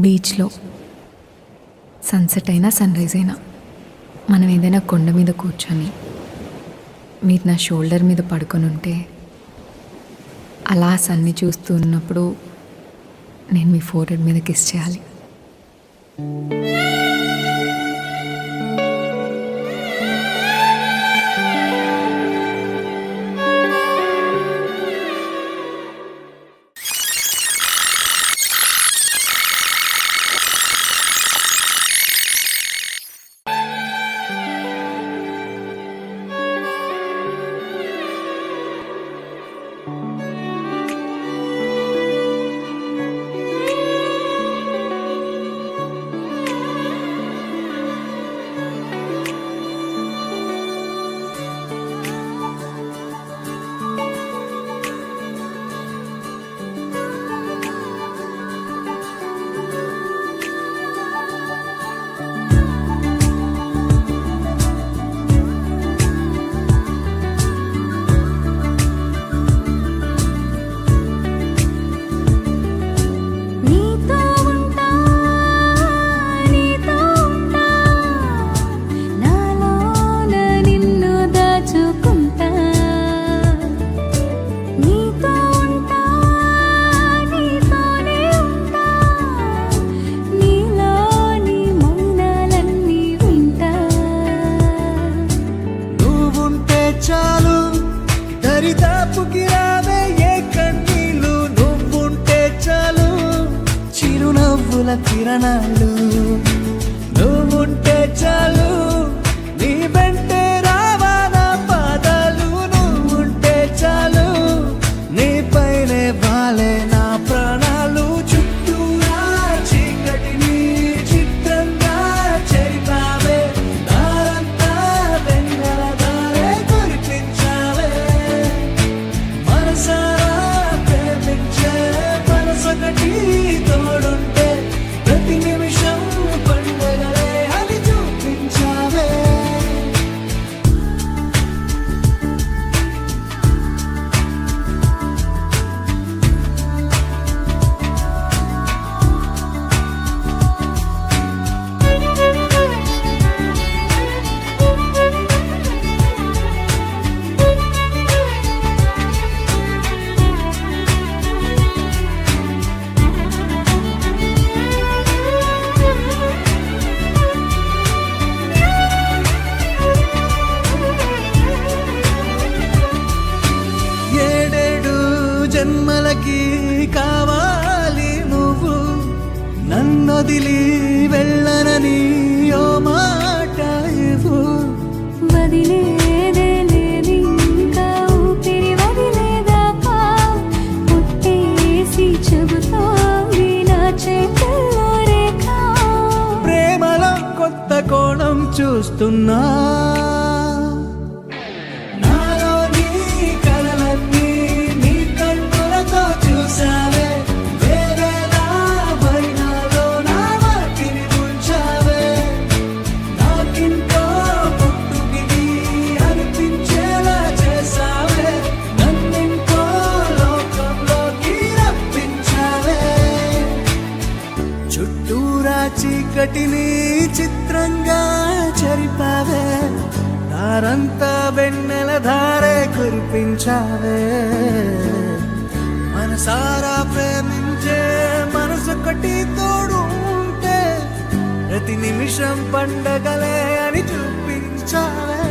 బీచ్లో సన్సెట్ అయినా sun rise అయినా మనం ఏదైనా కొండ మీద కూర్చొని మీరు నా షోల్డర్ మీద పడుకొని ఉంటే అలా సన్ని చూస్తూ ఉన్నప్పుడు నేను మీ ఫోర్హెడ్ మీద కిస్ చేయాలి. దరిదాపుకి రావే ఏ కన్నీళ్ళు, నువ్వుంటే చాలు చిరునవ్వుల కిరణాలు. నువ్వుంటే చాలు నీ వెంటే రావా నా పాదాలు. నువ్వుంటే చాలు నీ పైనే వాలే నా ప్రాణాలు. చుట్టూరా చీకటిని చిత్రంగా చెరిపావే, దారంతా వెన్నెల దారే కురిపించావే. మనసారా ప్రేమించే మనసొకటి తోడుంటే ప్రతి నిమిషం పండగలే అని చూపించావే. జన్మలకి కావాలి నువ్వు, నన్నొదిలి వెళ్ళనని ఓ మాట ఇవ్వు. వదిలేదే లేని ఇంకా ఊపిరి వదిలేదాకా పుట్టేసి చెబుతోంది నా చేతుల్లో రేఖ. ప్రేమలో కొత్త కోణం చూస్తున్నా, చీకటిని చిత్రంగా చెరిపావే, దారంతా వెన్నెల ధారే కురిపించావే. మనసారా ప్రేమించే మనసొకటి తోడు ఉంటే ప్రతి నిమిషం పండగలే అని చూపించావే.